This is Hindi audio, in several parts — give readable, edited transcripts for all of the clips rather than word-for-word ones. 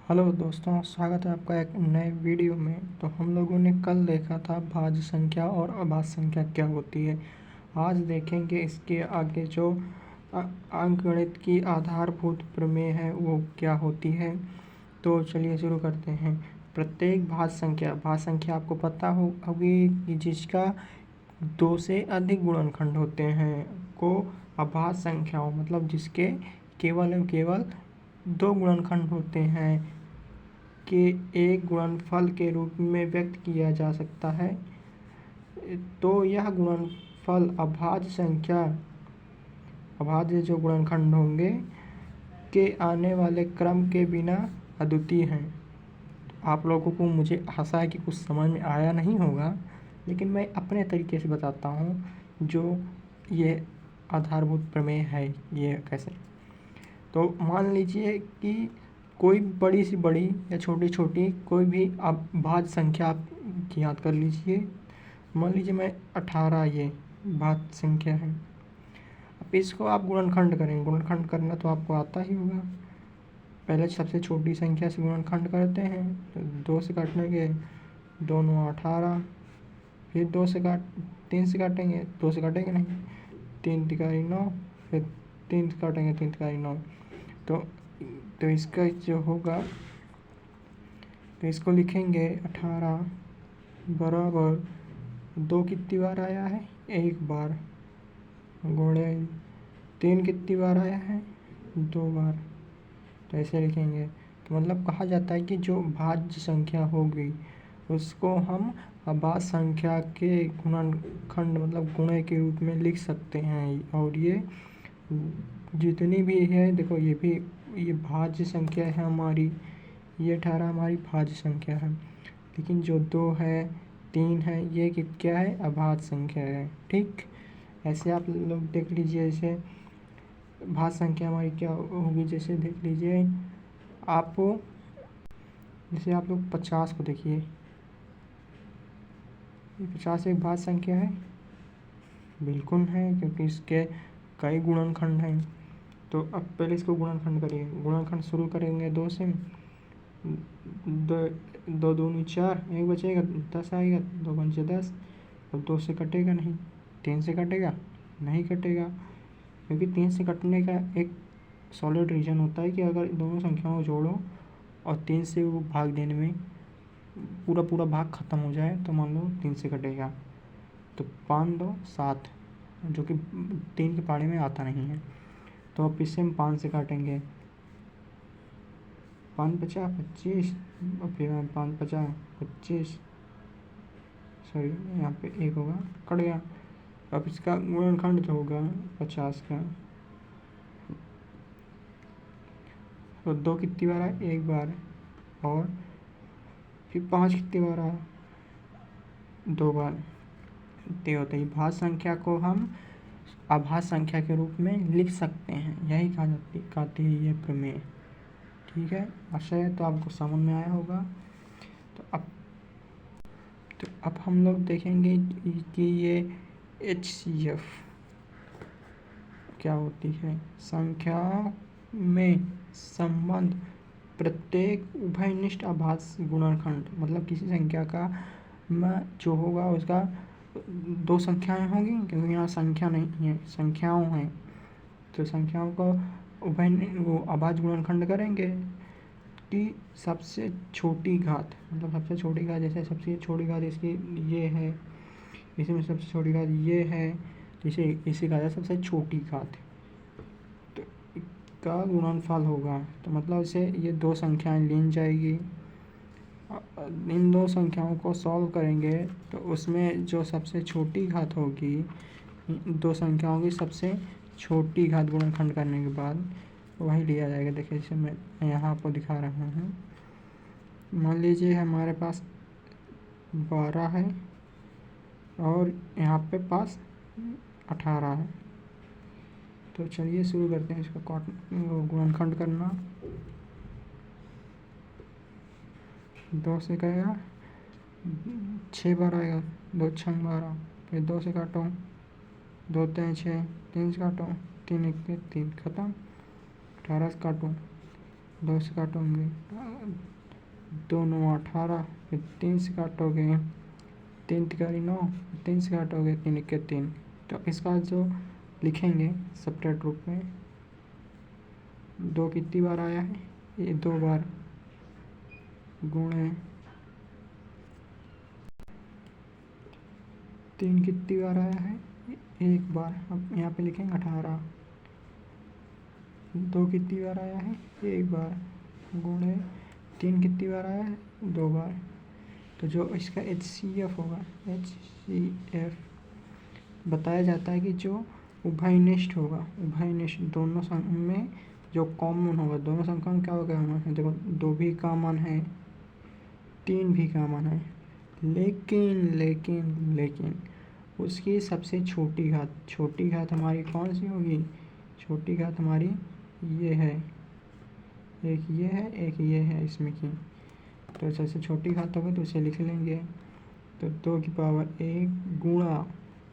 हेलो दोस्तों, स्वागत है आपका एक नए वीडियो में। तो हम लोगों ने कल देखा था भाज्य संख्या और अभाज्य संख्या क्या होती है। आज देखेंगे इसके आगे जो अंकगणित की आधारभूत प्रमेय है वो क्या होती है। तो चलिए शुरू करते हैं। प्रत्येक भाज्य संख्या आपको पता होगी कि जिसका 2 से अधिक गुणनखंड होते हैं को अभाज्य संख्याओं मतलब जिसके केवल एवं केवल 2 गुणनखंड होते हैं के एक गुणनफल के रूप में व्यक्त किया जा सकता है। तो यह गुणनफल अभाज्य जो गुणनखंड होंगे के आने वाले क्रम के बिना अद्वितीय हैं। आप लोगों को मुझे आशा है कि कुछ समझ में आया नहीं होगा, लेकिन मैं अपने तरीके से बताता हूँ जो ये आधारभूत प्रमेय है ये कैसे। तो मान लीजिए कि कोई बड़ी से बड़ी या छोटी छोटी कोई भी आप भाज्य संख्या आप याद कर लीजिए। मान लीजिए मैं 18 ये भाज्य संख्या है। अब इसको आप गुणनखंड करेंगे। गुणनखंड करना तो आपको आता ही होगा। पहले सबसे छोटी संख्या से गुणनखंड करते हैं तो 2 से काटेंगे, 2 9 18। फिर 3 से काटेंगे, 2 से काटेंगे नहीं, 3 तिकारी 9। फिर 3 से काटेंगे, 3 तिकारी 9। तो इसका जो होगा तो इसको लिखेंगे 18 बराबर 2 कितनी बार आया है, 1 बार, गुणे 3 कितनी बार आया है, 2 बार। तो ऐसे लिखेंगे। तो मतलब कहा जाता है कि जो भाज्य संख्या होगी उसको हम अभाज्य संख्या के गुणनखंड मतलब गुणे के रूप में लिख सकते हैं। और ये जितनी भी है, देखो ये भाज्य संख्या है हमारी, ये 18 हमारी भाज्य संख्या है। लेकिन जो 2 है, 3 है, ये क्या है, अभाज्य संख्या है। ठीक, ऐसे आप लोग देख लीजिए। जैसे भाज्य संख्या हमारी क्या होगी, जैसे देख लीजिए आप, जैसे आप लोग 50 को देखिए। 50 एक भाज्य संख्या है, बिल्कुल है, क्योंकि इसके कई गुणनखंड हैं। तो अब पहले इसको गुणनखंड करिए। गुणनखंड शुरू करेंगे 2 से। 2 दूनी 4, 1 बचेगा, 10 आएगा, 2 पंचे 10। अब 2 से कटेगा नहीं, 3 से कटेगा नहीं, कटेगा, क्योंकि 3 से कटने का एक सॉलिड रीज़न होता है कि अगर दोनों संख्याओं को जोड़ो और 3 से वो भाग देने में पूरा भाग ख़त्म हो जाए तो मान लो 3 से कटेगा। तो 5 2 7, जो कि 3 के पाड़े में आता नहीं है। तो अब इससे हम 5 से काटेंगे, 5 50 25, और फिर 5 50 25, सॉरी यहाँ पे 1 होगा, कट गया। अब इसका गुणनखंड जो होगा 50 का, तो 2 कितनी बार आया, 1 बार, और फिर 5 कितनी बार आया, 2 बार। इतने होते ही भाज्य संख्या को हम अभाज्य संख्या के रूप में लिख सकते हैं। यही कहती है ये प्रमेय। ठीक है, आशा है तो आपको समझ में आया होगा। तो अब हम लोग देखेंगे कि ये HCF क्या होती है। संख्याओं में संबंध प्रत्येक उभयनिष्ठ अभाज्य गुणनखंड मतलब किसी संख्या का जो होगा उसका 2 संख्याएं होंगी, क्योंकि यहाँ संख्या नहीं है, संख्याओं हैं। तो संख्याओं को वो अभाज्य गुणनखंड करेंगे कि सबसे छोटी घात मतलब सबसे छोटी घात, जैसे सबसे छोटी घात इसकी ये है, इसी में सबसे छोटी घात ये है, इसे इसी का सबसे छोटी घात तो का गुणनफल होगा। तो मतलब इसे ये 2 संख्याएं ली जाएगी। इन 2 संख्याओं को सॉल्व करेंगे तो उसमें जो सबसे छोटी घात होगी, 2 संख्याओं की सबसे छोटी घात गुणनखंड करने के बाद वही लिया जाएगा। देखिए इसे मैं यहाँ आपको दिखा रहा हूँ। मान लीजिए हमारे पास 12 है और यहाँ पे पास 18 है। तो चलिए शुरू करते हैं इसका गुणनखंड करना। 2 से करेगा 6 बार आएगा, 2 6 12, फिर 2 से काटो, 2 3 6, 3 से काटो, 3 1 3, खत्म। 18 से काटो, 2 से काटोगे 2 9 18, फिर 3 से काटोगे 3 तिकारी 9, 3 से काटोगे 3 1 3। तो इसका जो लिखेंगे सेपरेट रूप में, 2 कितनी बार आया है, ये 2 बार, गुणे 3 कितनी बार आया है, 1 बार। अब यहाँ पे लिखेंगे 18। 2 कितनी बार आया है, 1 बार, गुणे 3 कितनी बार आया है, 2 बार। तो जो इसका HCF होगा, HCF बताया जाता है कि जो उभयनिष्ठ होगा, उभयनिष्ठ दोनों संख्या में जो कॉमन होगा, दोनों संख्या में क्या होगा हमारे, देखो 2 भी कॉमन है, 3 भी कॉमन है, लेकिन उसकी सबसे छोटी घात हमारी कौन सी होगी, छोटी घात हमारी ये है, एक ये है, एक ये है इसमें की। तो सबसे छोटी घात होगी तो इसे लिख लेंगे। तो 2 की पावर 1 गुणा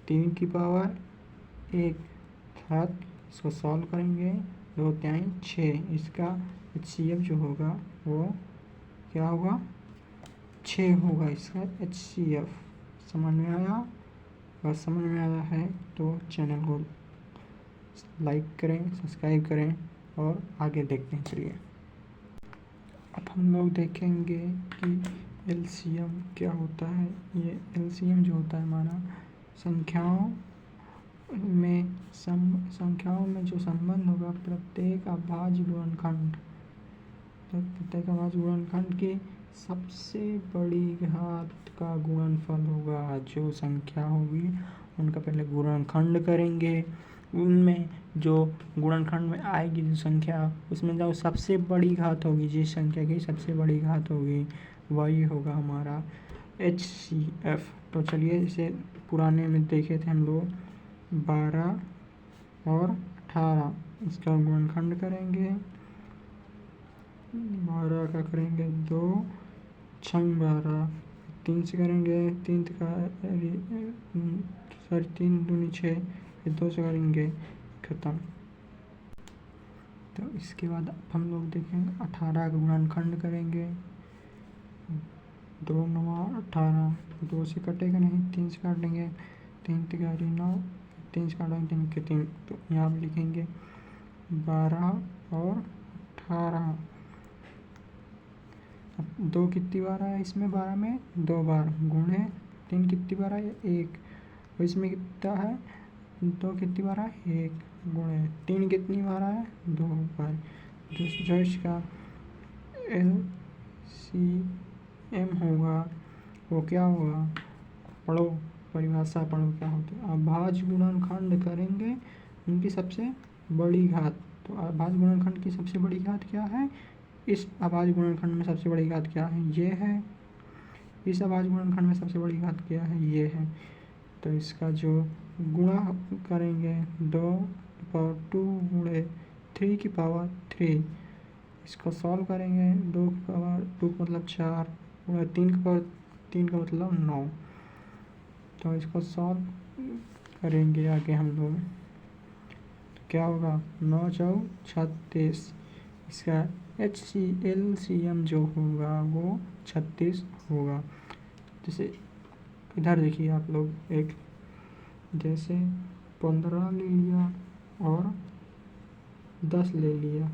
3 की पावर 1 घात, इसको सॉल्व करेंगे, 2 3 6। इसका HCF जो होगा वो क्या होगा, 6 होगा इसका HCF। समझ में आया? अगर समझ में आया है तो चैनल को लाइक करें, सब्सक्राइब करें और आगे देखते हैं। चलिए अब हम लोग देखेंगे कि LCM क्या होता है। ये LCM जो होता है हमारा संख्याओं में जो संबंध होगा प्रत्येक अभाज्य गुणनखंड की सबसे बड़ी घात का गुणनफल होगा। जो संख्या होगी उनका पहले गुणनखंड करेंगे, उनमें जो गुणनखंड में आएगी जो संख्या, उसमें जो सबसे बड़ी घात होगी, जिस संख्या की सबसे बड़ी घात होगी वही होगा हमारा HCF। तो चलिए इसे पुराने में देखे थे हम लोग 12 और 18, इसका गुणनखंड करेंगे। 12 का करेंगे 2 6 12, 3 से करेंगे 3 दूनी 6, फिर 2 से करेंगे खत्म। तो इसके बाद अब हम लोग देखेंगे 18 का गुणनखंड करेंगे, 2 9 18, 2 से कटेगा नहीं, 3 से काटेंगे, 3 तिगारी 9, 3 से काटेंगे 3 के 3। तो यहाँ पे लिखेंगे 12 और 18। अब 2 कितनी बार आया इसमें, 12 में 2 बार, गुणे 3 कितनी बार आया 1, और इसमें कितना है 2 कितनी बार आया 1, गुणे 3 कितनी बार आया 2 बार। जो इसका LCM होगा वो क्या होगा, पढ़ो परिभाषा पढ़ो क्या होती है। अभाज्य गुणनखंड करेंगे उनकी सबसे बड़ी घात। तो अभाज्य गुणनखंड की सबसे बड़ी घात क्या है, इस अभाज्य गुणनखंड में सबसे बड़ी घात क्या है, ये है। इस अभाज्य गुणनखंड में सबसे बड़ी घात क्या है, ये है। तो इसका जो गुणा करेंगे 2 पावर 2 गुणे 3 की पावर 3, इसको सॉल्व करेंगे 2 की पावर 2 मतलब 4 गुणे 3 की पावर 3 का मतलब 9। तो इसको सॉल्व करेंगे आगे हम लोग, तो क्या होगा 9 4 36। इसका LCM जो होगा वो 36 होगा। जैसे इधर देखिए आप लोग, एक जैसे 15 ले लिया और 10 ले लिया,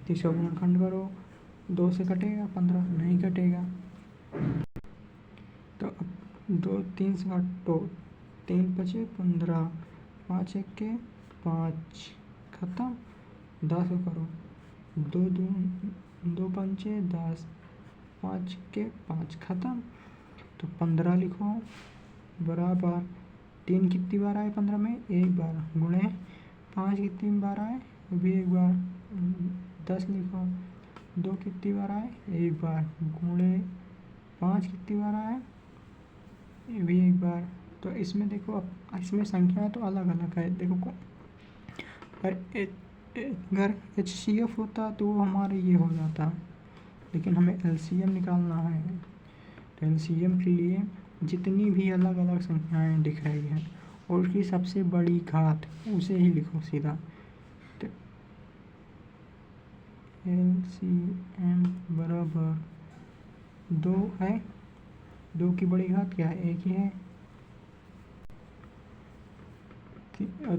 तीसरा गुणनखंड करो, 2 से कटेगा 15 नहीं कटेगा। तो अब 2 3 से काटो, 3 बचे 15, 5 1 के 5 खत्म, 10 करो, 2 पंचे 10, 5 के 5 खत्म। तो 15 लिखो बराबर 3 कितनी बार आए 15 में 1 बार, गुणे 5 कितनी बार आए वो भी 1 बार, 10 लिखो, 2 कितनी बार आए 1 बार, गुणे 5 कितनी बार आए ये भी 1 बार। तो इसमें देखो, अब इसमें संख्या तो अलग अलग है, देखो पर अगर HCF होता तो वो हमारे ये हो जाता, लेकिन हमें LCM निकालना है। तो LCM के लिए जितनी भी अलग अलग संख्याएं दिख रही हैं और उसकी सबसे बड़ी घात उसे ही लिखो सीधा। तो LCM बराबर 2 है। 2 की बड़ी घात क्या है? 1 ही है।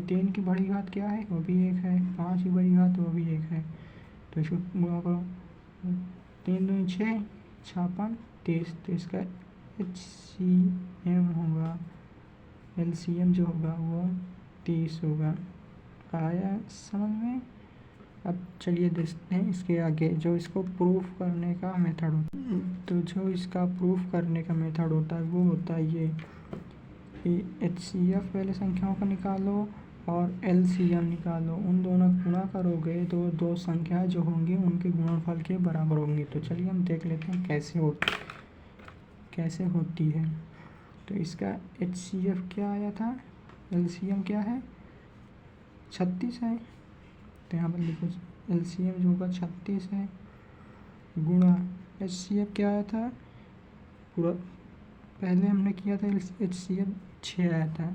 3 की बड़ी घात क्या है? वो भी 1 है। 5 की बड़ी घात वो भी 1 है। तो इसको गुणा करो, 3 दूनी 6, 6 5 30। तो इसका HCM होगा, LCM जो होगा वो 30 होगा। आया समझ में? अब चलिए देखते हैं इसके आगे जो इसको प्रूफ करने का मेथड होता है। तो जो इसका प्रूफ करने का मेथड होता है वो होता है ये कि HCF वाले संख्याओं का निकालो और LCM निकालो, उन दोनों गुणा करोगे तो दो संख्याएं जो होंगी उनके गुणनफल के बराबर होंगी। तो चलिए हम देख लेते हैं कैसे होती है। तो इसका HCF क्या आया था, LCM क्या है? 36 है। तो यहाँ पर लिखो LCM जो होगा 36 है, गुणा HCF क्या आया था पूरा, पहले हमने किया था HCF 6 आया था,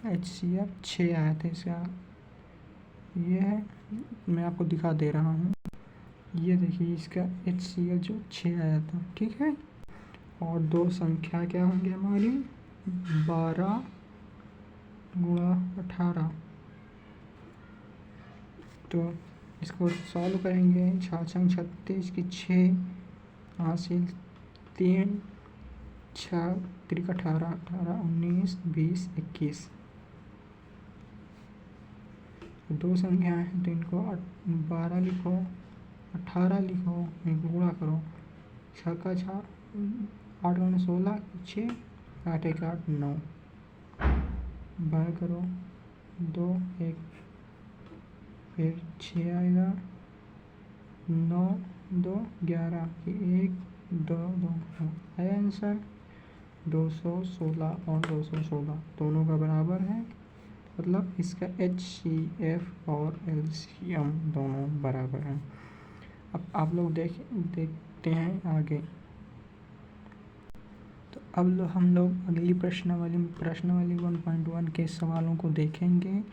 HCF 6 आया था इसका। ये है, मैं आपको दिखा दे रहा हूँ, ये देखिए इसका HCF जो 6 आया था, ठीक है। और दो संख्या क्या होंगी हमारी, 12 गुणा 18। तो इसको सॉल्व करेंगे, 6 36 की 6 हासिल 3 6 3 18 18 19 20 21। दो संख्या है तो इनको 12 लिखो, 18 लिखो, इनको गुणा करो, 6 का 6 8 गुणा 16 6 8 1 8 9, बार करो 2 1, फिर 6 आएगा, 9 2 11 1 2 2 आया आंसर 216 और 216 दोनों का बराबर है, मतलब इसका HCF और LCM दोनों बराबर हैं। अब आप लोग देखते हैं आगे। तो अब हम लोग अगली प्रश्नावली 1.1 के सवालों को देखेंगे।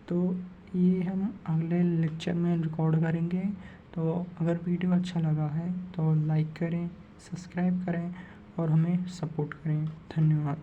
तो ये हम अगले लेक्चर में रिकॉर्ड करेंगे। तो अगर वीडियो अच्छा लगा है तो लाइक करें, सब्सक्राइब करें और हमें सपोर्ट करें। धन्यवाद।